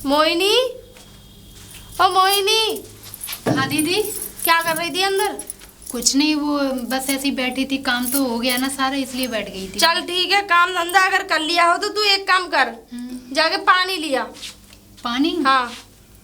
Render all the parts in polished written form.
मोहिनी, ओ मोहिनी। हाँ दीदी। क्या कर रही थी अंदर? कुछ नहीं, वो बस ऐसे ही बैठी थी, काम तो हो गया ना सारा, इसलिए बैठ गई थी। चल ठीक है, काम धंधा अगर कर लिया हो तो तू एक काम कर, जाके पानी लिया। पानी? हाँ।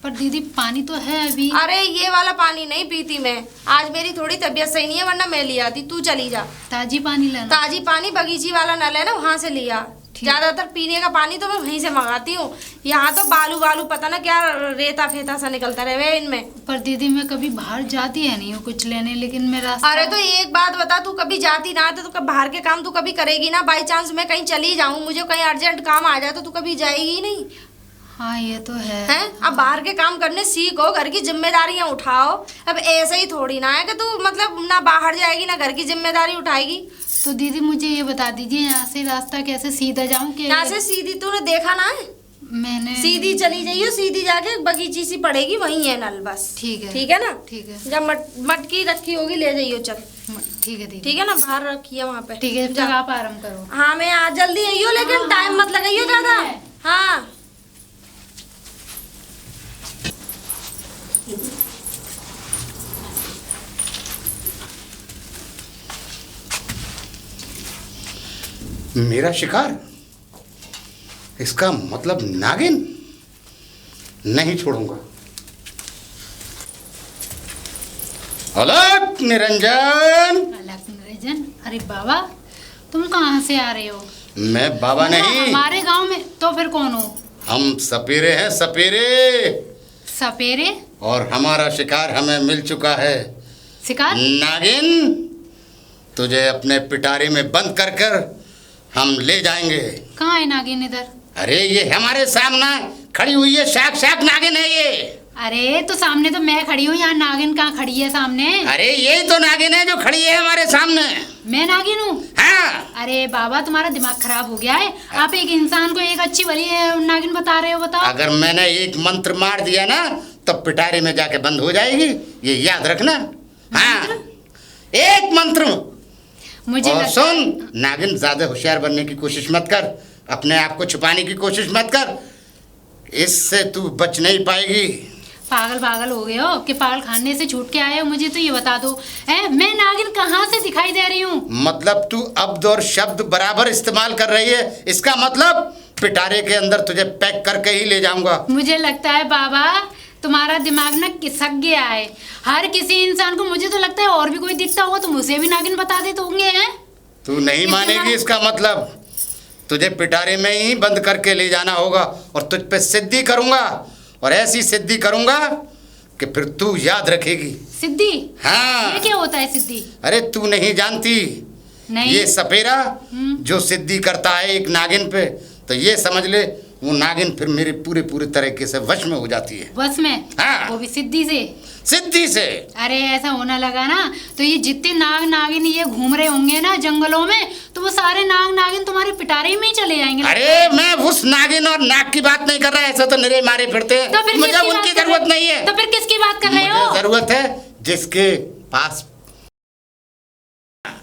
पर दीदी पानी तो है अभी। अरे ये वाला पानी नहीं पीती मैं, आज मेरी थोड़ी तबीयत सही नहीं है, वरना मैं ले आती। तू चली जा। ताजी पानी लेना। ताजी पानी बगीची वाला नल है ना, वहाँ से लिया। ज्यादातर पीने का पानी तो मैं वहीं से मंगाती हूँ। यहाँ तो बालू बालू पता ना क्या रेता फेता सा निकलता रहे इनमें। पर दीदी मैं कभी बाहर जाती है नहीं हूँ कुछ लेने, लेकिन मेरा अरे तो एक बात बता, तू कभी जाती ना तो बाहर के काम तू कभी करेगी ना? बाई चांस मैं कहीं चली जाऊँ, मुझे कहीं अर्जेंट काम आ जाए तो तू कभी जाएगी नहीं। हाँ ये तो है। हैं? अब बाहर के काम करने सीखो, घर की जिम्मेदारियां उठाओ। अब ऐसे ही थोड़ी ना है कि तू मतलब ना बाहर जाएगी ना घर की जिम्मेदारी उठाएगी। तो दीदी मुझे ये बता दीजिए, यहाँ से रास्ता कैसे सीधा जाऊँ? कि यहाँ से सीधी तूने देखा ना है? मैंने सीधी चली जाइयो, सीधी जाके बगीची सी पड़ेगी, वहीं है नल बस। ठीक है। ठीक है ना? ठीक है। जब मटकी रखी होगी ले जाइयो। चल ठीक है दीदी। ठीक है ना, बाहर रखी है वहाँ पे। ठीक है, जब आप आराम करो। हाँ मैं आज जल्दी आइयो, लेकिन टाइम मत लगाइयो ज्यादा। हाँ मेरा शिकार, इसका मतलब नागिन। नहीं छोड़ूंगा। अलग निरंजन। अलग निरंजन? अरे बाबा, तुम कहाँ से आ रहे हो? मैं बाबा नहीं। हमारे गांव में तो फिर कौन हो? हम सपेरे हैं, सपेरे। सपेरे? और हमारा शिकार हमें मिल चुका है। शिकार? नागिन, तुझे अपने पिटारे में बंद कर कर हम ले जाएंगे। कहाँ है नागिन? इधर। अरे ये हमारे सामने खड़ी हुई है, साक्षात नागिन है ये। अरे तो सामने तो मैं खड़ी हूँ, यहाँ नागिन कहाँ खड़ी है सामने? अरे यही तो नागिन है जो खड़ी है हमारे सामने। मैं नागिन हूँ? हाँ। अरे बाबा, तुम्हारा दिमाग खराब हो गया है। आप एक इंसान को एक अच्छी भली नागिन बता रहे हो? बताओ। अगर मैंने एक मंत्र मार दिया ना तो पिटारे में जाके बंद हो जाएगी, ये याद रखना। हाँ, एक मंत्र। मुझे और सुन, नागिन ज्यादा होशियार बनने की कोशिश मत कर, अपने आप को छुपाने की कोशिश मत कर, इससे तू बच नहीं पाएगी। पागल पागल हो गए हो कि पागल खाने से छूट के आए हो? मुझे तो ये बता दो, मैं नागिन कहाँ से दिखाई दे रही हूँ? मतलब तू अब्द और शब्द बराबर इस्तेमाल कर रही है, इसका मतलब पिटारे के अंदर तुझे पैक करके ही ले जाऊंगा। मुझे लगता है बाबा तुम्हारा दिमाग ना खिसक गया है। हर किसी इंसान को, मुझे तो लगता है और भी कोई दिखता होगा तो मुझे भी नागिन बता देते होंगे। हैं? तू नहीं मानेगी, इसका मतलब तुझे पिटारे में ही बंद करके ले जाना होगा और तुझ पे सिद्धि करूंगा, और ऐसी सिद्धि करूंगा कि फिर तू याद रखेगी। सिद्धि? हाँ। ये क्या होता है सिद्धि? अरे तू नहीं जानती? नहीं। ये सपेरा जो सिद्धि करता है एक नागिन पे, तो ये समझ ले वो नागिन फिर मेरे पूरे पूरे तरीके से वश में हो जाती है। वश में? हाँ। वो भी सिद्धि से? सिद्धि से। अरे ऐसा होना लगा ना तो ये जितने नाग नागिन ये घूम रहे होंगे ना जंगलों में, तो वो सारे नाग नागिन तुम्हारे पिटारे में ही चले जाएंगे। अरे मैं उस नागिन और नाग की बात नहीं कर रहा, ऐसा तो निरे मारे फिरते हैं। तो फिर मुझे उनकी जरूरत नहीं है। तो फिर किसकी बात कर रहे हो? जरूरत है जिसके पास।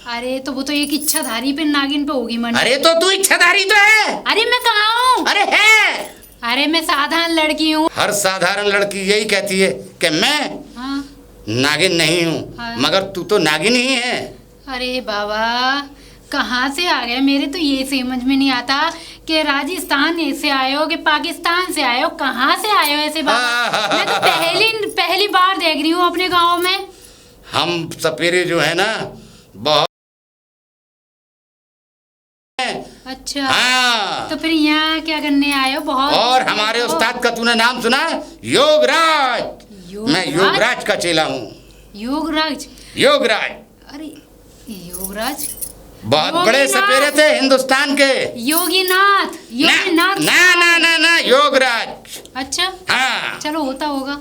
अरे तो वो तो एक इच्छाधारी पे नागिन पे होगी मन। अरे तो तू इच्छाधारी तो है। अरे मैं कहाँ हूँ? अरे है। अरे मैं साधारण लड़की हूँ। हर साधारण लड़की यही कहती है कि मैं हाँ। नागिन नहीं हूँ। हाँ। मगर तू तो नागिन ही है। अरे बाबा कहाँ से आ गए? मेरे तो ये समझ में नहीं आता कि राजस्थान से आए हो कि पाकिस्तान से आए हो, कहाँ से आए हो ऐसे बाबा? मैं तो पहली बार देख रही हूँ अपने गाँव में। हम सपेरे जो है ना बहुत। अच्छा। हाँ। तो फिर यहाँ क्या करने आए हो? बहुत। और हमारे उस्ताद का तूने नाम सुना? योगराज। मैं योगराज का चेला हूँ। योगराज? योगराज। अरे योगराज बहुत बड़े सपेरे थे हिंदुस्तान के। योगीनाथ? योगीनाथ? ना ना ना ना, योगराज। अच्छा। हाँ। चलो होता होगा।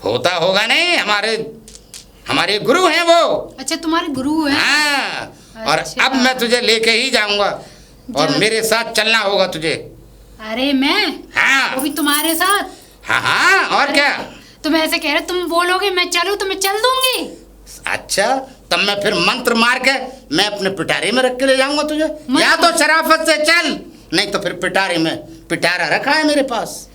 होता होगा नहीं, हमारे गुरु हैं वो। अच्छा तुम्हारे गुरु हैं? हाँ। और अच्छा। अब मैं तुझे लेके ही जाऊंगा और मेरे साथ चलना होगा तुझे। अरे मैं? हाँ। वो भी तुम्हारे साथ? हाँ हाँ, और क्या? तुम ऐसे कह रहे, तुम बोलोगे मैं चलूं तो मैं चल दूंगी। अच्छा, तब मैं फिर मंत्र मार के मैं अपने पिटारे में रख के ले जाऊंगा तुझे। या तो शराफत से चल, नहीं तो फिर पिटारे में। पिटारा रखा है मेरे पास।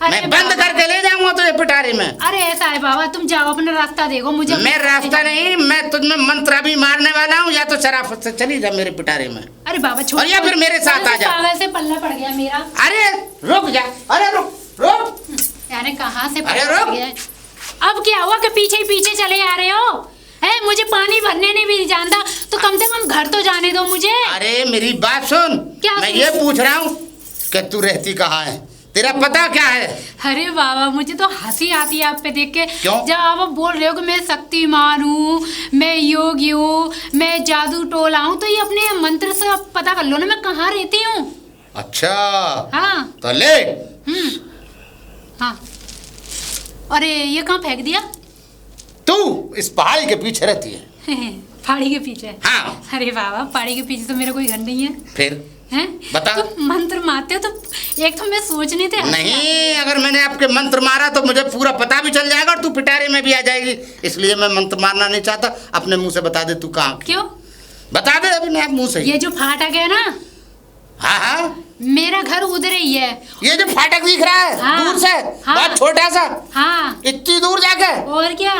मैं बंद करके ले जाऊंगा तुझे पिटारे में। अरे ऐसा है बाबा, तुम जाओ अपना रास्ता देखो, मुझे मैं रास्ता नहीं, मैं तुझमें मंत्र भी मारने वाला हूँ, या तो शराफत से चली जा मेरे पिटारे में। अरे बाबा छोड़, और या फिर मेरे साथ आ जा। पागल से पल्ला पड़ गया मेरा। अरे रुक जा, अरे रुक यार कहाँ से अरे पल्ला पड़ गया? अब क्या हुआ कि पीछे ही पीछे चले आ रहे हो? है मुझे पानी भरने नहीं भी जानता तो कम से कम घर तो जाने दो मुझे। अरे मेरी बात सुन, मैं ये पूछ रहा हूँ कि तू रहती कहाँ है, तेरा पता क्या है? अरे बाबा मुझे तो हंसी आती है आप पे देख के। क्यों? जब आप बोल रहे हो कि मैं शक्तिमान हूँ, मैं योगी हूँ, मैं जादू टोला हूँ, तो ये अपने मंत्र से आप पता कर लो ना मैं कहाँ रहती हूँ। अच्छा हाँ तो ले। हाँ अरे ये कहाँ फेंक दिया? तू इस पहाड़ी के पीछे रहती है। पहाड़ी के पीछे? हाँ। अरे बाबा पहाड़ी के पीछे तो मेरा कोई घर नहीं है। फिर हैं? बता। तो मंत्र मारते हो तो एक तो मैं सोचने थे। नहीं, अगर मैंने आपके मंत्र मारा तो मुझे पूरा पता भी चल जाएगा और तू पिटारे में भी आ जाएगी, इसलिए मैं मंत्र मारना नहीं चाहता। अपने मुंह से बता दे तू कहाँ। क्यों? बता दे अपने आप मुंह से। ये जो फाटक है ना, हाँ हाँ मेरा घर उधर ही है। ये जो फाटक दिख रहा है हाँ, दूर से, हाँ, बहुत छोटा सा, हाँ इतनी दूर जाके। और क्या?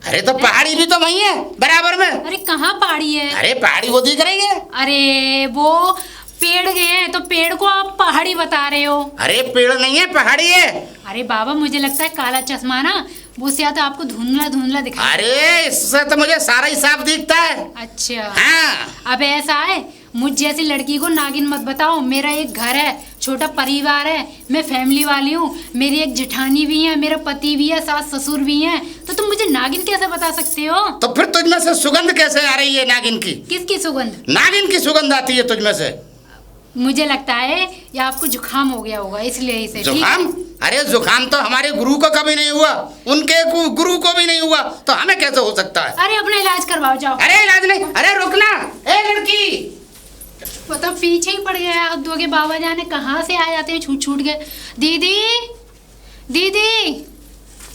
अरे तो पहाड़ी भी तो वही है बराबर में। अरे कहाँ पहाड़ी है? अरे पहाड़ी वो दिख रही है। अरे वो पेड़ गए तो पेड़ को आप पहाड़ी बता रहे हो। अरे पेड़ नहीं है, पहाड़ी है। अरे बाबा मुझे लगता है काला चश्मा ना, वो से तो आपको धुंधला धुंधला दिखा। अरे इससे तो मुझे सारा ही साफ दिखता है। अच्छा हाँ। अब ऐसा है, मुझ जैसी लड़की को नागिन मत बताओ। मेरा एक घर है, छोटा परिवार है, मैं फैमिली वाली हूँ, मेरी एक जेठानी भी है, मेरा पति भी है, सास ससुर भी हैं, तो तुम मुझे नागिन कैसे बता सकते हो? तो फिर तुझमें से सुगंध कैसे आ रही है नागिन की? किसकी सुगंध? नागिन की सुगंध आती है तुझमें से। मुझे लगता है या आपको जुकाम हो गया होगा इसलिए इसे। जुकाम? अरे जुकाम तो हमारे गुरु को कभी नहीं हुआ, उनके गुरु को भी नहीं हुआ, तो हमें कैसे हो सकता है? अरे अपना इलाज करवाओ जाओ। अरे इलाज नहीं, अरे रुकना, ए लड़की। वो तो पीछे ही पड़ गया। अब दो के बाबा जाने कहाँ से आ जाते हैं छूट छूट के। दीदी दीदी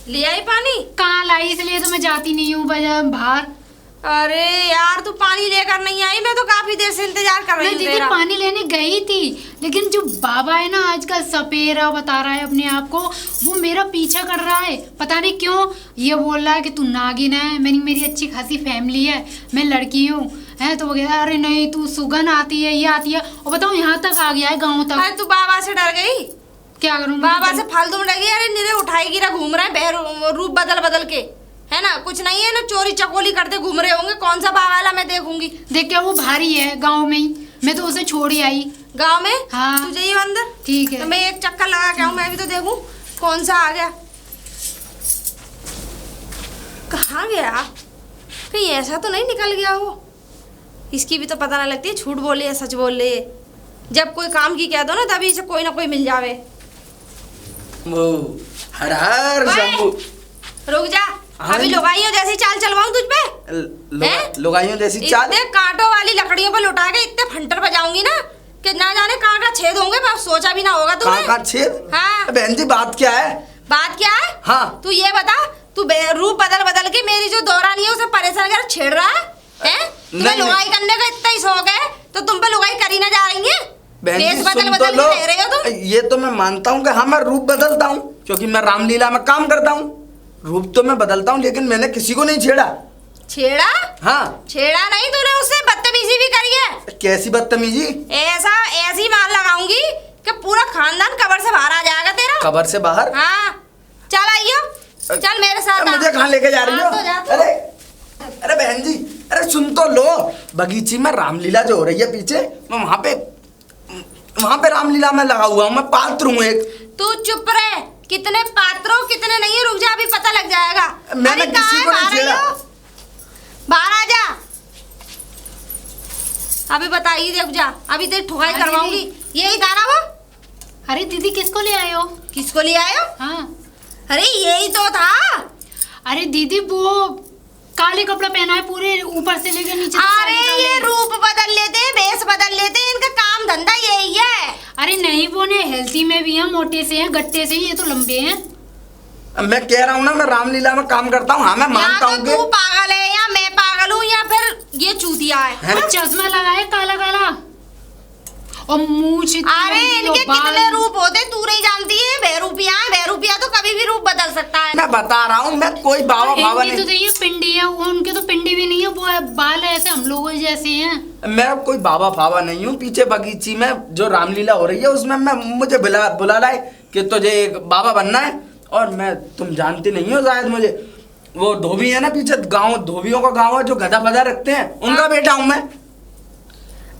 ले आई पानी? कहाँ लाई, इसलिए तो मैं जाती नहीं हूँ बाहर। अरे यार तू पानी लेकर नहीं आई, मैं तो काफी देर से इंतजार कर रही हूँ दीदी तेरा। पानी लेने गई थी, लेकिन जो बाबा है ना आजकल सपेरा बता रहा है अपने आप को, वो मेरा पीछा कर रहा है। पता नहीं क्यों ये बोल रहा है कि तू नागिन है, मेरी अच्छी खासी फैमिली है, मैं लड़की हूँ है, तो वो कहता है अरे नहीं तू सुगन आती है, ये आती है। और बताओ यहाँ तक आ गया है, गाँव तक। अरे तू बाबा से डर गई? क्या करूँ बाबा से फालतू में डर गई? अरे निरे उठाई गिरा घूम रहा है बहर रूप बदल बदल के, है ना? कुछ नहीं है ना, चोरी चकोली करते घूम रहे होंगे। कौन सा बाबा वाला मैं देखूंगी? देख क्या वो भारी है गांव में ही, मैं तो उसे छोड़ ही आई। गांव में? हाँ। तू जाइए अंदर। ठीक है तो मैं एक चक्कर लगा के आऊं, मैं भी तो देखूं कौन सा आ गया। कहाँ गया? कहीं ऐसा तो नहीं निकल गया वो? इसकी भी तो पता ना लगती है झूठ बोल रही है सच बोल रही है। जब कोई काम की कह दो ना तभी से कोई ना कोई मिल जावे। वो हर हर शंभू। रुक जा, अभी लुगाइयों जैसी चाल चलवाऊं तुझ पे? लुगाइयों जैसी चाल? इतने कांटों वाली लकड़ियों पर लुटा के इतने फंटर बजाऊंगी ना कि ना जाने कहाँ का छेद होंगे, पर सोचा भी ना होगा तुमने। कहाँ छेद? हाँ। बहन जी बात क्या है? बात क्या है? हाँ। तू ये बता, तू रूप बदल बदल के मेरी जो दौरानी है उसे परेशान कर छेड़ रहा है? तुम्हें लुगाई करने का इतना ही शौक है तो तुम पे लुगाई करी ना जा रही है? बहन जी बदल सुन बदल तो के लो, रह रहे हो तुम। ये तो मैं मानता हूँ कि हाँ मैं रूप बदलता हूँ, क्योंकि मैं रामलीला में काम करता हूँ। रूप तो मैं बदलता हूँ, लेकिन मैंने किसी को नहीं छेड़ा। छेड़ा? हाँ। छेड़ा नहीं, तूने उससे बदतमीजी भी करी है। कैसी बदतमीजी? ऐसी मार लगाऊंगी कि पूरा खानदान कब्र से बाहर आ जाएगा तेरा। कब्र से बाहर? हाँ। चल आइयो, चल मेरे साथ। मुझे कहाँ लेके जा रही हो? तो जा तू। अरे अरे बहन जी, अरे सुन तो लो, बगीची में रामलीला जो हो रही है पीछे, मैं वहाँ पे रामलीला में लगा हुआ हूँ, मैं पात्र हूँ एक। तू चुप रहे, कितने पात्रों कितने नहीं है, रुक जा अभी पता लग जाएगा। मैंने किसी को नहीं छेड़ा। बाहर आ जा, अभी बताइए, रुक जा अभी तेरी ठुकाई करवाऊंगी। यही था ना वो? अरे दीदी किसको ले आए हो? किसको ले आए हो? हाँ। अरे यही तो था। अरे दीदी वो काले कपड़ा पहना है पूरे ऊपर से लेके नीचे। अरे ये रूप बदल लेते हैं, भेष बदल लेते हैं, इनका काम धंधा यही है। अरे नहीं, वो ने हेल्थी में भी हैं, मोटे से हैं, गट्टे से, ये तो लंबे हैं। मैं कह रहा हूँ ना मैं रामलीला में काम करता हूँ। हाँ मैं मानता हूँ तू पागल है या मैं पागल हूँ या फिर ये चूतिया है? वो चश्मा लगाए काला काला, और मूछ इतनी अरे लंबी और इनके बाल। कितने रूप होते तू नहीं जानती है। बहरूपिया तो कभी भी रूप बदल सकता है। मैं बता रहा हूँ, मैं कोई बाबा बाबा इनकी तो नहीं, ये पिंडी है, उनके तो पिंडी भी नहीं है, वो है बाल ऐसे हम लोगों जैसे हैं। मैं कोई बाबा फावा नहीं हूँ। पीछे बगीची में जो रामलीला हो रही है उसमें मैं मुझे बुला लाए कि तुझे एक बाबा बनना है। और मैं, तुम जानती नहीं हो शायद मुझे, वो धोबी है ना पीछे गांव, धोबियों का गांव है जो गधा फधा रखते हैं, उनका बेटा हूँ मैं।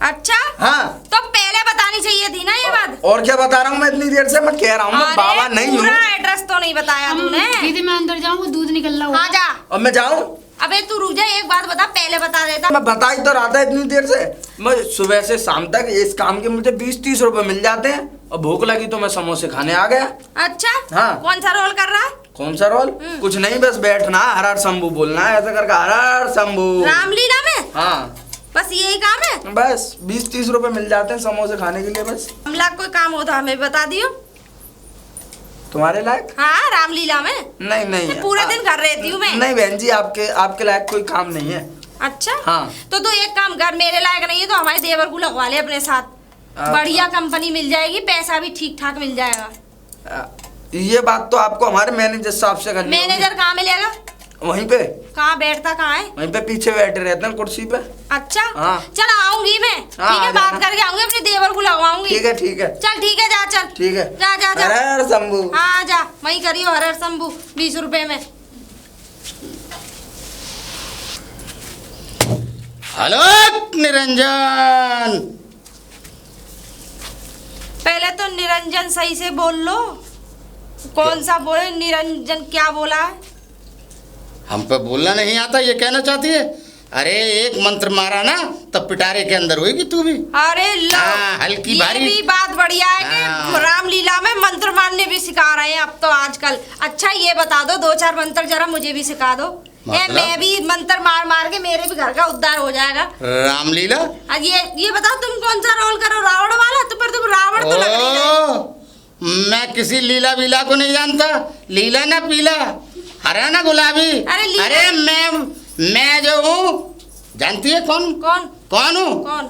अच्छा हाँ। तो पहले बतानी चाहिए थी ना ये बात। और क्या बता रहा हूँ मैं इतनी देर से, मैं कह रहा हूँ मैं बाबा नहीं हूँ। पूरा एड्रेस तो नहीं बताया तूने। दीदी मैं अंदर जाऊँ, वो दूध निकल रहा हाँ जा। और मैं जाऊँ? अबे तू रुक जा, एक बात बता, पहले बता देता। मैं बता ही तो रहा था इतनी देर से। मैं सुबह से शाम तक इस काम के मुझे 20-30 रुपए मिल जाते हैं, और भूख लगी तो मैं समोसे खाने आ गया। अच्छा हाँ। कौन सा रोल कर रहा है? कौन सा रोल? कुछ नहीं, बस बैठना, हर हर शंभू बोलना है ऐसा करके, हर हर शंभू। रामलीला में हाँ बस यही काम है? बस 20-30 रुपए मिल जाते हैं समोसे खाने के लिए बस। हमला कोई काम होता हमें बता दियो। तुम्हारे लायक? हाँ रामलीला में नहीं नहीं, पूरे दिन घर रहती हूँ मैं। नहीं बहन जी, आपके लायक कोई काम नहीं है। अच्छा हाँ। तो तू एक काम कर, मेरे लायक नहीं है तो हमारे देवर को लगवा ले अपने साथ। बढ़िया कंपनी मिल जाएगी, पैसा भी ठीक ठाक मिल जाएगा। ये बात तो आपको हमारे मैनेजर साहब से करनी होगी। मैनेजर कहाँ मिलेगा? वहीं पे। कहाँ बैठता कहाँ है? वहीं पे पीछे बैठे रहते हैं कुर्सी पे। अच्छा हाँ। चल आऊंगी मैं। हाँ, ठीक है, आ बात जाना। करके आऊंगी, अपने देवर को लगवाऊंगी। ठीक है ठीक है। चल ठीक है, जा चल। ठीक है। जा जा जा। हर हर शंभू। हाँ जा, वही करियो हर हर शंभू 20 रुपए में। हेलो निरंजन। पहले तो निरंजन सही से बोल लो। कौन सा बोले निरंजन, क्या बोला है? हम पे बोलना नहीं आता, ये कहना चाहती है? अरे एक मंत्र मारा ना तब पिटारे के अंदर होगी तू भी। अरे लो, हाँ, हल्की ये भारी। भी बात बढ़िया है कि हाँ। रामलीला में मंत्र मारने भी सिखा रहे हैं अब तो आजकल। अच्छा ये बता दो, 2-4 मंत्र जरा मुझे भी सिखा दो। मतलब? मैं भी मंत्र मार मार के मेरे भी घर का उद्धार हो जाएगा। रामलीला? ये बताओ तुम कौन सा रोल करो, रावण वाला? तो पर तुम रावण तो लग रही है। मैं किसी लीला वीला को नहीं जानता। लीला ना पीला, हरा ना गुलाबी। अरे लीला- अरे मैं जो हूँ, जानती है कौन कौन हूँ? कौन?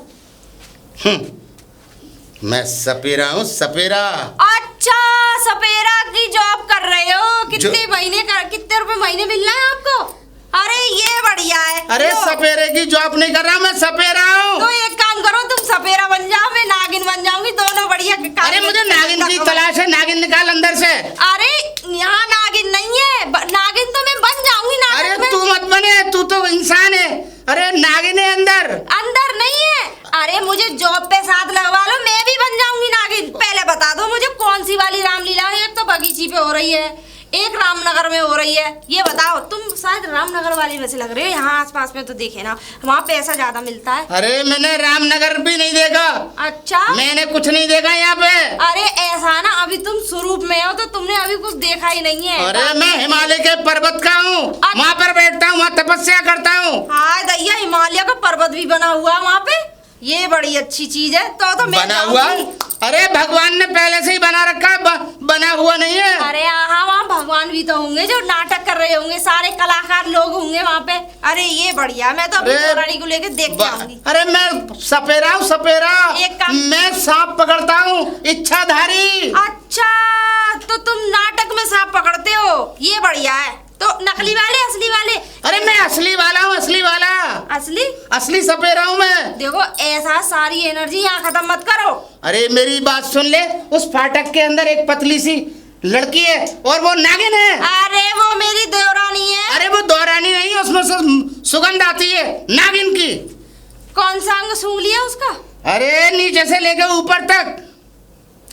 मैं सपेरा हूँ, सपेरा। अच्छा सपेरा की जॉब कर रहे हो? कितने रुपए महीने मिल रहे हैं आपको? अरे ये बढ़िया है। अरे लो, सपेरे की जॉब नहीं कर रहा, मैं सपेरा हूँ। तो एक काम करो, तुम सपेरा बन जाओ, मैं नागिन बन जाऊंगी, दोनों बढ़िया। अरे मुझे नागिन की तलाश है, नागिन निकाल अंदर से। अरे यहाँ नागिन नहीं है, नागिन तो मैं बन जाऊंगी नाटक अरे में। तू मत बने, तू तो इंसान है। अरे नागिन है अंदर। अंदर नहीं है। अरे मुझे जॉब पे साथ लगवा लो, मैं भी बन जाऊंगी नागिन। पहले बता दो मुझे कौन सी वाली रामलीला है? एक तो बगीची पे हो रही है, एक रामनगर में हो रही है। ये बताओ, तुम शायद रामनगर वाली में से लग रहे हो। यहाँ आसपास में तो देखे ना, वहाँ पैसा ज्यादा मिलता है। अरे मैंने रामनगर भी नहीं देखा। अच्छा मैंने कुछ नहीं देखा यहाँ पे। अरे ऐसा ना, अभी तुम स्वरूप में हो तो तुमने अभी कुछ देखा ही नहीं है। अरे मैं हिमालय के पर्वत का हूँ, वहाँ पर बैठता हूँ, वहाँ तपस्या करता हूँ। हाय दैया, हिमालय का पर्वत भी बना हुआ है वहाँ पे। ये बड़ी अच्छी चीज है। तो मैं बना हुआ? अरे भगवान ने पहले से ही बना रखा है, बना हुआ नहीं है। अरे हाँ, वहाँ भगवान भी तो होंगे जो नाटक कर रहे होंगे, सारे कलाकार लोग होंगे वहाँ पे। अरे ये बढ़िया, मैं तो अपनी अरे देवरानी को लेके देख के आऊंगी। अरे मैं सपेरा हूँ, सपेरा। एक काम- मैं सांप पकड़ता हूँ, इच्छाधारी। अच्छा तो तुम नाटक में सांप पकड़ते हो, ये बढ़िया है। तो नकली वाले असली वाले? अरे मैं असली वाला हूँ, असली वाला। असली सपेरा हूँ मैं। देखो ऐसा सारी एनर्जी यहाँ खत्म मत करो। अरे मेरी बात सुन ले, उस फाटक के अंदर एक पतली सी लड़की है और वो नागिन है। अरे वो मेरी देवरानी है। अरे वो दौरानी नहीं है, उसमें से सुगंध आती है नागिन की। कौन सा अंग सूंघ लिया उसका? अरे नीचे से लेके ऊपर तक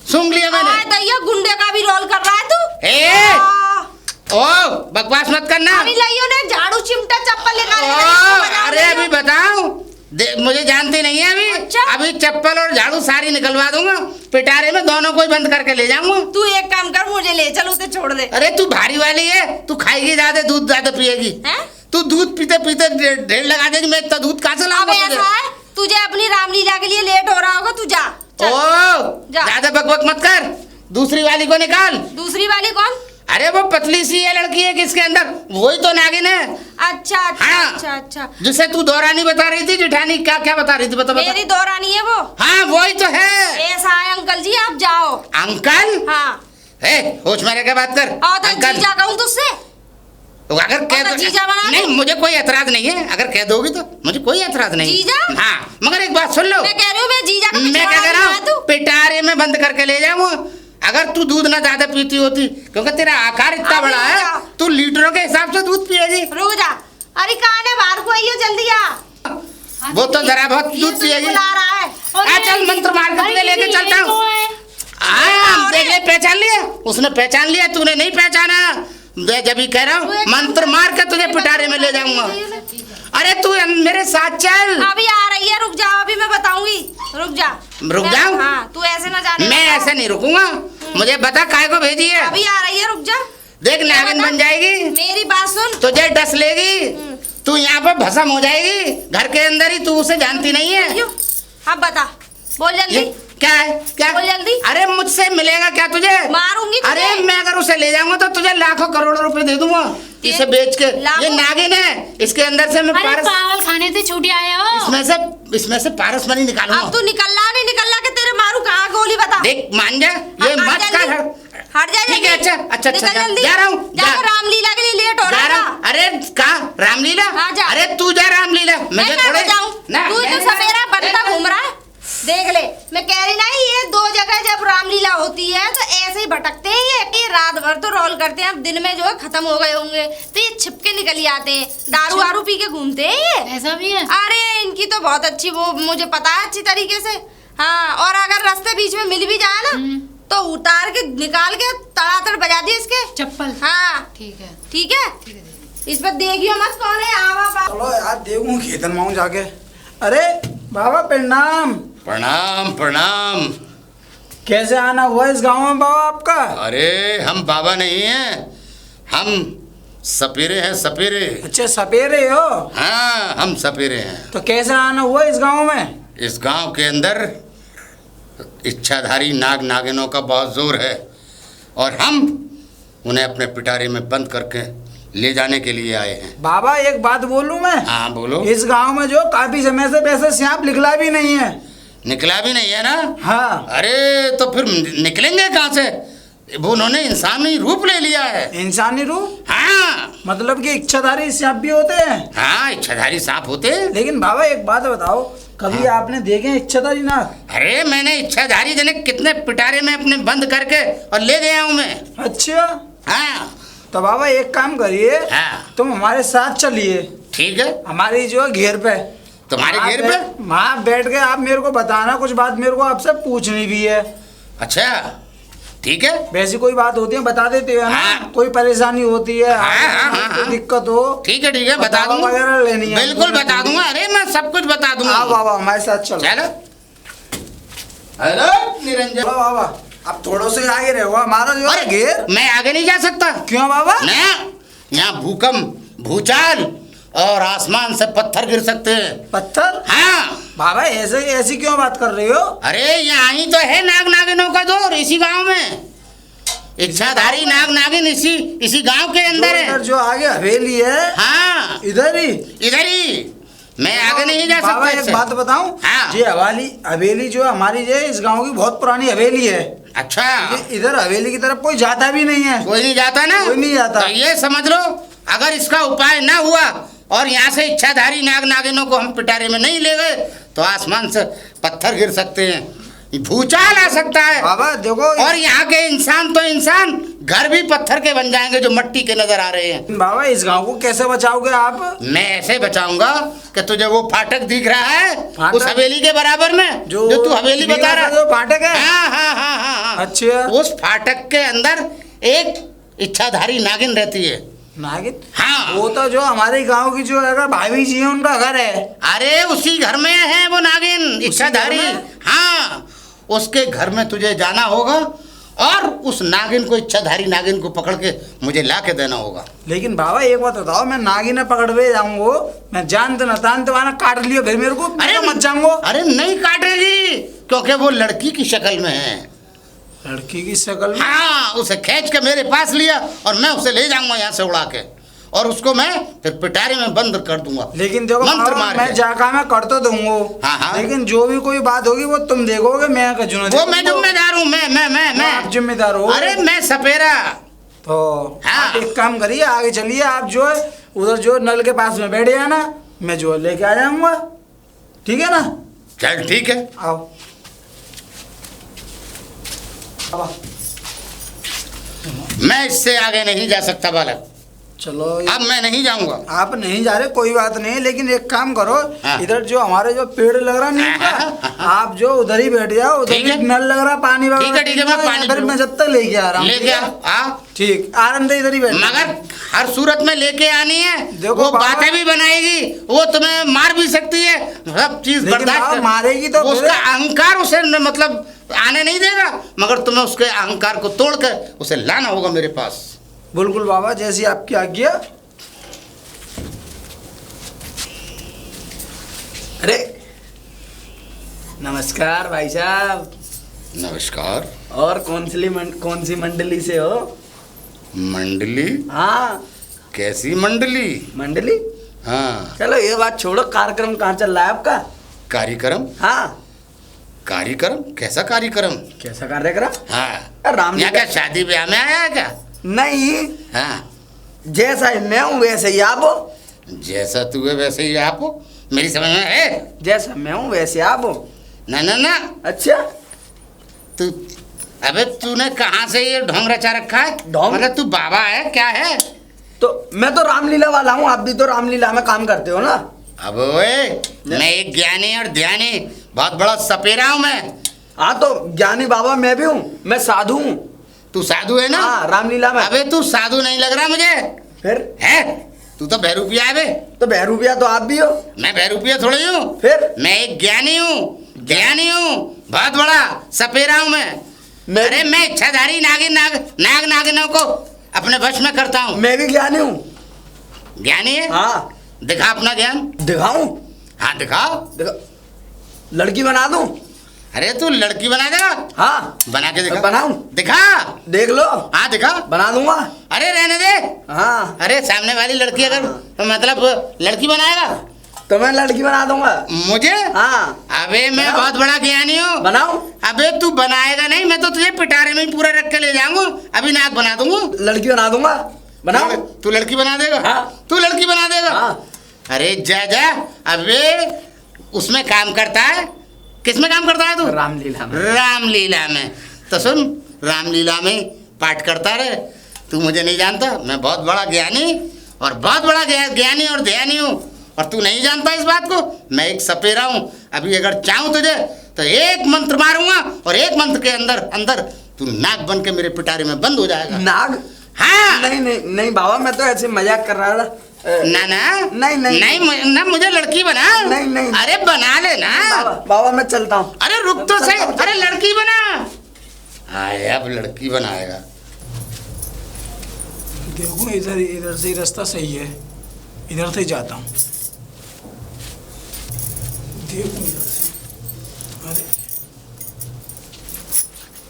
सूंघ लिया मैंने। दैया, गुंडे का भी रोल कर रहा है तू। ए! ओ बकवास मत करना। अभी लाइयो ने झाड़ू चिमटा चप्पल निकाल अरे अभी बताओ, मुझे जानती नहीं है अभी। अच्छा? अभी चप्पल और झाड़ू सारी निकलवा दूंगा, पिटारे में दोनों को ही बंद करके ले जाऊंगा। तू एक काम कर, मुझे ले चल, उसे छोड़ दे। अरे तू भारी वाली है, तू खाएगी ज्यादा, दूध ज्यादा पिएगी। तू दूध पीते पीते ढेर लगा देगी, मैं इतना दूध कहाँ से लाऊंगा तुझे? ऐसा है, तुझे अपनी रामलीला के लिए लेट हो रहा होगा, तू जा। ओ जा। ज्यादा बकबक मत कर, दूसरी वाली को निकाल। दूसरी वाली कौन? अरे वो पतली सी है लड़की है किसके अंदर, वही तो नागिन है। अच्छा अच्छा हाँ। अच्छा अच्छा। जिसे तू दौरानी बता रही थी, जिठानी क्या क्या बता रही थी, बता बता। मेरी दौरानी है वो। हाँ वही तो है। ऐसा है अंकल जी, आप जाओ। अंकल? हाँ। होश मेरे के बात कर। और तो अंकल जीजा कहूँ तुझसे? तो अगर कह और तो जीजा बना नहीं, मुझे कोई एतराज नहीं है, अगर कह दोगी तो मुझे कोई एतराज नहीं। जीजा? हाँ, मगर एक बात सुन लो। मैं कह रही हूँ, मैं जीजा का मैं क्या कह रहा हूँ, तू पिटारे में बंद करके ले जाऊँ। अगर तू दूध ना ज्यादा पीती होती, क्योंकि तेरा आकार इतना अभी बड़ा है, जा। तू लीटरों के हिसाब से दूध पिएगी। रुक जा। अरे कहाँ है, बाहर को आइयो जल्दी आ। वो तो जरा बहुत ये दूध तुझे पिएगी। बुला रहा है। चल मंत्र मार के तुझे लेके चलता हूँ। हाँ देख ले, पहचान लिया उसने, पहचान लिया, तूने नहीं पहचाना। जब ही कह रहा हूँ मंत्र मार के तुझे पिटारे में ले जाऊंगा। अरे तू मेरे साथ चल। अभी आ रही है, रुक जा, अभी मैं बताऊंगी। रुक जा। रुक जाऊं? हाँ, तू ऐसे ना जाने। मैं ऐसे नहीं रुकूंगा, मुझे बता काहे को भेजी है। अभी आ रही है, रुक जा। देख नागिन बन जाएगी, मेरी बात सुन। तुझे डस लेगी, तू यहाँ पर भस्म हो जाएगी घर के अंदर ही, तू उसे जानती नहीं है। अब बता, बोल जल्दी। क्या है, क्या बोल जल्दी। अरे मुझसे मिलेगा क्या तुझे? मारूंगी तुझे। अरे मैं अगर उसे ले जाऊंगा तो तुझे लाखों करोड़ों रुपए दे दूंगा इसे बेच के। ये नागिन है, इसके अंदर से मैं अरे पागल खाने से छूट आया हो। इसमें से पारस मनी निकालूंगा। अब तू निकलना नहीं निकलना के तेरे मारू कहाँ गोली बता। देख मान जा, ये मत कर। हट जा। ठीक है, अच्छा अच्छा अच्छा, जा रहा हूँ। जा, रामलीला के लिए लेट हो रहा है। अरे कहाँ रामलीला? हाँ, जा। अरे तू जा रामलीला, मैं थोड़े जाऊँ। तू तो सवेरा बनता घूम रहा है। देख ले, मैं कह रही नहीं, ये दो जगह जब रामलीला होती है तो ऐसे ही भटकते हैं ये रात भर तो रोल करते हैं, अब दिन में जो है खत्म हो गए होंगे तो ये छिपके निकल जाते हैं, दारू वारू पी के घूमते हैं ये। ऐसा भी है? अरे इनकी तो बहुत अच्छी, वो मुझे पता है अच्छी तरीके से। हाँ, और अगर रास्ते बीच में मिल भी जाए ना तो उतार के निकाल के तड़ातड़ बजा दिए इसके चप्पल। हाँ ठीक है ठीक है, इस पर देखियो मत कौन है। आवा चलो यार देखूं खेतन माऊं जाके। अरे बाबा प्रणाम। प्रणाम प्रणाम। कैसे आना हुआ इस गांव में बाबा आपका? अरे हम बाबा नहीं हैं, हम सपेरे हैं, सपेरे। अच्छा सपेरे हो? हाँ हम सपेरे हैं। तो कैसे आना हुआ इस गांव में? इस गांव के अंदर इच्छाधारी नाग नागिनों का बहुत जोर है और हम उन्हें अपने पिटारे में बंद करके ले जाने के लिए आए हैं। बाबा एक बात बोलूं मैं? हाँ बोलो। इस गांव में जो काफी समय से वैसे सांप निकला भी नहीं है। निकला भी नहीं है ना? हाँ। अरे तो फिर निकलेंगे कहाँ से? वो उन्होंने इंसानी रूप ले लिया है। इंसानी रूप? हाँ मतलब कि इच्छाधारी सांप भी होते हैं? हाँ इच्छाधारी सांप होते हैं। लेकिन बाबा एक बात बताओ, कभी आपने देखे हैं इच्छाधारी नाग? अरे मैंने इच्छाधारी जने कितने पिटारे में अपने बंद करके और ले गया हूँ मैं। अच्छा। हाँ तो बाबा एक काम करिए, हाँ तुम हमारे साथ चलिए। ठीक है। हमारी जो है घेर पे, तुम्हारे घेर पे? वहाँ बैठ के आप मेरे को बताना, कुछ बात मेरे को आपसे पूछनी भी है। अच्छा ठीक है। वैसी कोई बात होती है बता देते हो ना? हाँ। कोई परेशानी होती है, हाँ, कोई दिक्कत हो? ठीक है बता दवा दूंगा। वगैरह लेनी है? बिल्कुल बता दूंगा, अरे मैं सब कुछ बता दूंगा। हाँ बाबा हमारे साथ चलो। चलो। हेलो निरंजन। चलो बाबा, अब थोड़ा से आगे रहो, हमारा जो है घेर। मैं आगे नहीं जा सकता। क्यों बाबा? यहाँ भूकंप, भूचाल और आसमान से पत्थर गिर सकते हैं। पत्थर? हाँ बाबा ऐसे ऐसी क्यों बात कर रहे हो? अरे यहाँ ही तो है नाग नागिनों का दौर, इसी गांव में। इच्छाधारी नाग नागिन इसी गांव के अंदर है। जो आगे हवेली है, हाँ इधर ही? इधर ही, मैं आगे नहीं जा बाबा सकता। एक बात बताऊं? हाँ। ये हवेली जो हमारी जो है इस गांव की बहुत पुरानी हवेली है। अच्छा इधर हवेली की तरफ कोई जाता भी नहीं है। कोई नहीं जाता ना? कोई नहीं जाता। तो ये समझ लो, अगर इसका उपाय ना हुआ और यहाँ से इच्छाधारी नाग नागिनों को हम पिटारे में नहीं ले गए तो आसमान से पत्थर गिर सकते हैं, भूचाल आ सकता है। बाबा देखो, और यहाँ के इंसान तो इंसान घर भी पत्थर के बन जाएंगे जो मिट्टी के नजर आ रहे हैं। बाबा इस गांव को कैसे बचाओगे आप? मैं ऐसे बचाऊंगा कि तुझे वो फाटक दिख रहा है फाटक? उस हवेली के बराबर में, जो तू हवेली बता रहा है, जो फाटक है? हाँ हाँ हाँ हाँ हाँ। अच्छा। उस फाटक के अंदर एक इच्छाधारी नागिन रहती है। नागिन? हाँ। वो तो जो हमारे गांव की जो है भाभी जी है उनका घर है। अरे उसी घर में है वो नागिन इच्छाधारी। हाँ उसके घर में तुझे जाना होगा और उस नागिन को, इच्छाधारी नागिन को पकड़ के मुझे ला के देना होगा। लेकिन बाबा एक बात बताओ, मैं नागिन पकड़वे जाऊंगा, मैं जानते न तानते वाला काट लियो फिर मेरे को, अरे मत जाऊंगा। अरे नहीं काटेगी, क्योंकि वो लड़की की शक्ल में है। लड़की की शक्ल में? हाँ, उसे खींच के मेरे पास लिया और मैं उसे ले जाऊंगा यहाँ से उड़ा के, और उसको मैं फिर पिटारी में बंद कर दूंगा। लेकिन देखो मंत्र बाबा, मार मैं के। जाका मैं कर तो दूंगा। हाँ, हाँ। लेकिन जो भी कोई बात होगी वो तुम देखोगे, मैं का जुनून वो मैं जिम्मेदार हूँ, मैं आप जिम्मेदार हो। अरे मैं सपेरा। तो हाँ। आप एक काम करिए, आगे चलिए, आप जो है उधर जो नल के पास में बैठ जाना, मैं जो लेके आ जाऊंगा, ठीक है ना? चल ठीक है। आओ बाबा। मैं इससे आगे नहीं जा सकता बालक, चलो अब मैं नहीं जाऊंगा। आप नहीं जा रहे, कोई बात नहीं, लेकिन एक काम करो, हाँ। इधर जो हमारे जो पेड़ लग रहा नीम का, आप जो उधर ही बैठ जाओ, उधर ठीक है। भी नल लग रहा, पानी वगैरह ठीक है, ठीक है, मैं पानी इधर मैं जब तक लेके आ रहा हूँ। लेके आ। ठीक, आराम से इधर ही बैठ। मगर हर सूरत में लेके आनी है। देखो वो बाबा- बातें भी बनाएगी, वो तुम्हें मार भी सकती है, सब चीज लेकिन बर्दाश्त बाबा कर- मारेगी तो वो फिर- उसका अहंकार उसे मतलब आने नहीं देगा, मगर तुम्हें उसके अहंकार को तोड़कर उसे लाना होगा मेरे पास। बिल्कुल बाबा, जैसी आपकी आज्ञा। अरे नमस्कार भाई साहब। नमस्कार। और कौन सी मंडली से हो? मंडली? हाँ कैसी मंडली? मंडली। हाँ। चलो ये बात छोड़ो, कार्यक्रम कहाँ चल रहा है आपका? कार्यक्रम? हाँ। कार्यक्रम? कैसा कार्यक्रम? कैसा कार्यक्रम? हाँ, राम यहाँ क्या शादी ब्याह में आया है क्या? नहीं, हाँ, जैसा ही मैं हूँ वैसे ही आप हो। जैसा तू है वैसे ही आप हो, मेरी समझ में है? जैसा मैं हूँ वैसे आप हो। ना ना ना, अच्छा, तू अबे तूने कहाँ से ये ढोंग रचा रखा है? ढोंग? मतलब तू बाबा है क्या है? तो मैं तो रामलीला वाला हूँ, आप भी तो रामलीला में काम करते हो ना। अब ओए, मैं एक ज्ञानी और ध्यानी बहुत बड़ा सपेरा हूँ मैं। हाँ तो ज्ञानी बाबा मैं भी हूँ, मैं साधु हूँ। तू साधु है ना? हाँ, रामलीला में। अबे तू साधु नहीं लग रहा मुझे। फिर है? तू तो बहरूपिया है बे। तो बहरूपिया तो आप भी हो। मैं बहरूपिया थोड़ी हूँ। फिर मैं एक ज्ञानी हूँ, ज्ञानी हूँ, बहुत बड़ा सपेरा हूँ मैं। अरे मैं इच्छाधारी नाग नागिनों को अपने वश में करता हूँ। मैं भी ज्ञानी हूँ। ज्ञानी है? हाँ। दिखा अपना ज्ञान। दिखाऊं? हाँ दिखाओ। दिखा, लड़की बना दूं? अरे तू लड़की बना देगा? हाँ। बना के दिखा। बनाऊं? दिखा। देख लो। हाँ दिखा। बना दूंगा। अरे रहने दे। हाँ। अरे सामने वाली लड़की अगर तो मतलब लड़की बनाएगा तो मैं लड़की बना दूंगा। मुझे? हाँ। अबे मैं बनाओ। बहुत बड़ा ज्ञानी हूँ। बनाऊं? अबे तू बनाएगा नहीं, मैं तो तुझे पिटारे में ही पूरा रख के ले जाऊंगा, अभी नाक बना दूंगा। लड़की बना दूंगा। बनाओ। तू लड़की बना देगा? हाँ। तू लड़की बना देगा? हाँ। अरे जा जा। अबे उसमें काम करता है, किसमें काम करता है तू? रामलीला में। रामलीला में। तो सुन, रामलीला में पाठ करता रहे। तू मुझे नहीं जानता, मैं बहुत बड़ा ज्ञानी और बहुत बड़ा ज्ञानी और ध्यानी हूँ, और तू नहीं जानता इस बात को। मैं एक सपेरा हूँ। अभी अगर चाहूँ तुझे तो एक मंत्र मारूंगा और एक मंत्र के अंदर अंदर तू नाग बन के मेरे पिटारे में बंद हो जाएगा। नाग? हाँ। नहीं नहीं नहीं बाबा, मैं तो ऐसे मजाक कर रहा था। ना ना नहीं नहीं नहीं ना, मुझे लड़की बना। नहीं नहीं। अरे बना ले ना। बाबा मैं चलता हूँ। अरे रुक तो सही। अरे लड़की बना। आए अब लड़की बनाएगा। देखो इधर इधर से ही रास्ता सही है, इधर से ही जाता हूँ। देखो इधर से। अरे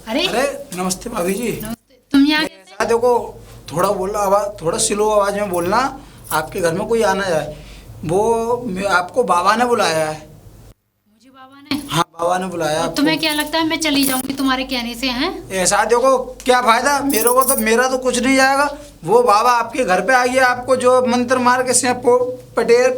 अरे अरे नमस्ते भाभी जी। नमस्ते। तुम यहाँ कैसे? ऐसा देखो, थोड़ा बोला आवाज, थोड़ा स्लो आवाज में बोलना, आपके घर में कोई आना जाए। वो आपको बाबा ने बुलाया है। मुझे बाबा ने? हाँ, बाबा ने बुलाया और आपको। तुम्हें क्या लगता है मैं चली जाऊंगी तुम्हारे कहने से? हैं? ऐसा देखो, क्या फायदा मेरे को, तो मेरा तो कुछ नहीं जाएगा। वो बाबा आपके घर पे आ गया, आपको जो मंत्र मार के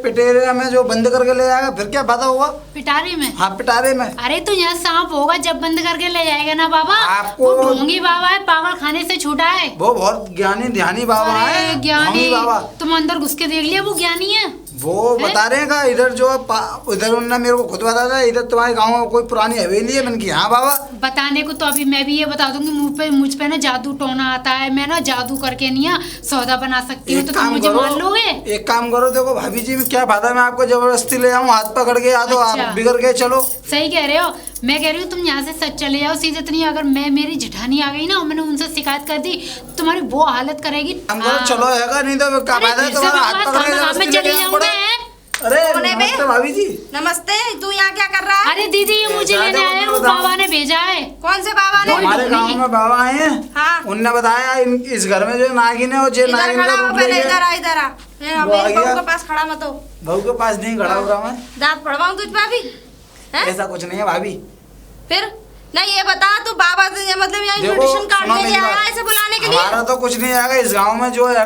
पटेरे में जो बंद करके ले जाएगा, फिर क्या फायदा होगा? पिटारे में? हाँ, पिटारे में। अरे तो यहाँ सांप होगा जब बंद करके ले जाएगा ना बाबा। आपको- वो ढोंगी बाबा है, पागल खाने से छूटा है। वो बहुत ज्ञानी ध्यानी बाबा अरे है। ज्ञानी ढोंगी बाबा। तुम अंदर घुस के देख लिया, वो ज्ञानी है। वो बता रहे हैं इधर जो इधर उन्होंने मेरे को खुद बताया था, इधर तुम्हारे गाँव में कोई पुरानी हवेली है। मैंने कहा हाँ बाबा। बताने को तो अभी मैं भी ये बता दूंगी, मुझ पे ना जादू टोना आता है। मैं ना जादू करके नहीं सौदा बना सकती हूँ, तो तुम मुझे मान लोगे? एक काम करो, देखो भाभी जी, में क्या फायदा मैं आपको जबरदस्ती ले जाऊँ हाथ पकड़ के, या तो अच्छा। आप बिगड़ के चलो। सही कह रहे हो। मैं कह रही हूँ तुम यहाँ से सच चले जाओ सीधे। इतनी अगर मेरी जेठानी आ गई ना और मैंने उनसे शिकायत कर दी, तुम्हारी वो हालत करेगी। हम करो चलो हैगा, नहीं तो क्या अरे फायदा है फिर से तुम्हारा हाथ बकवास पकड़ के करना, मैं जबरदस्ती चली ले जाना जाऊंगी। पड़े। अरे कौन है बे? नमस्ते भाभी जी। नमस्ते, तू यहाँ क्या कर रहा है? अरे दीदी ये मुझे शायद लेने आए हैं, वो बताओ। बाबा ने भेजा है। कौन से बाबा जो ने? हमारे गांव में बाबा आए हैं, हाँ। उनने बताया इस घर में जो नागिन है वो जे इधर नागिन खड़ा का हो, रूप पहले लेके इधर आ, इधर आ। वो आ मेरे बहू गया। के पास खड़ा मत हो। बहू के पास नहीं खड़ा हो रहा मैं। दांत पड़वाऊं तुझ पे भी? हैं? ऐसा कुछ नहीं है भाभी। फिर नहीं, ये बता तू बाबा से मतलब यहाँ देखो, इन्विटेशन कार्ड सुनो लेके मेरी आया बात। ऐसे बुलाने के लिए? हमारा तो कुछ नहीं आएगा इस गांव में जो है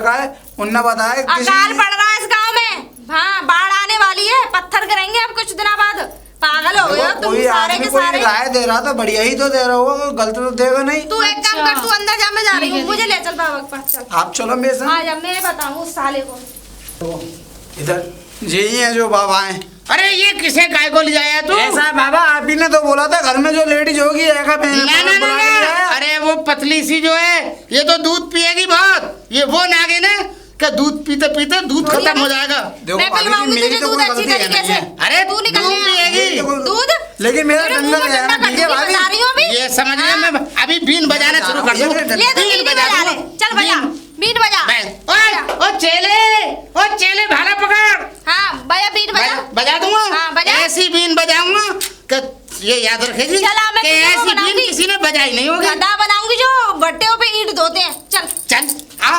उनने बताया अकाल पड़ रहा है इस गांव में। हाँ, बाढ़ आने वाली है, पत्थर गिरेंगे अब कुछ दिनों बाद। पागल हो गए हो तुम कोई सारे आदमी के कोई सारे। राय दे रहा था बढ़िया ही तो दे रहा होगा, कोई गलत तो देगा नहीं। तू एक काम कर, अच्छा। तू अंदर जा, मैं जा रही ठीक है, हूँ। मुझे ले चल बाबा के पास, चल। आप चलो मेरे साथ। आ जा, मैं बताऊँ उस साले को। इधर यही है जो बाबा हैं। अरे ये किसे काय को ले जाया तू? ऐसा है बाबा, आप ही ने तो बोला था घर में जो लेडीज होगी ना, अरे वो पतली सी जो है ये तो दूध पिएगी बहुत। ये वो नागिन है कि दूध पीते पीते दूध खत्म हो जाएगा। मैं पिलवाऊंगी तुझे दूध अच्छी तरीके से। अरे तू निकल दूध पिएगी। दूध? लेकिन मेरा तेरे डंडा मुंह में गया ना, डंडा ठीक है कटनी भाभी? बता रही हूँ अभी। ये समझ लिया, मैं अभी बीन बजाना शुरू कर दूं। ले तो बीन बजा ले, चल बजा, बीन बजा। ओ चेले भाला पकड़। हाँ, बजा बीन बजा। बजा दूंगा। हाँ, बजा। ऐसी बीन बजाऊंगा कि ये याद रखेगी चला, मैं कि तुझे वो ऐसी बीन बनाऊंगी। किसी ने बजाई नहीं होगी। गड्ढा बनाऊंगी जो भट्टियों पे ईंट धोते हैं। चल चल आ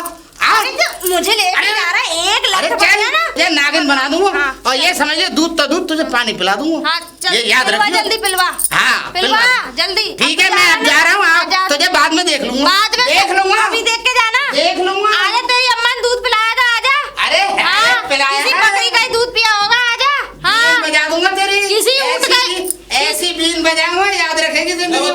आ अरे जो मुझे लेके अरे, जा रहा है, एक अरे लठ चल, बचा ना। ये नागिन बना दूंगा। हाँ, और ये समझिए दूध तो दूध, तुझे पानी पिला दूंगा। हाँ चल, ये याद पिलवा रखियो। जल्दी पिलवा। हाँ, पिलवा पिलवा। जल्दी। ठीक अब है, तो मैं अब जा रहा हूँ। जा, जा। तुझे बाद में देख लूंगा। बाद में देख लूंगा। अभी देख के जाना। देख लूंगा। आजा, तेरी अम्मा ने दूध पिलाएगा, आजा। अरे हाँ, पिलाया किसी है। बकरी का ही दूध पिया होगा, आजा। हाँ, बीन बजा दूंगा तेरी। किसी ऊँट का- ऐसी बीन बजाऊंगा, याद रखेगी जिंदगी भर।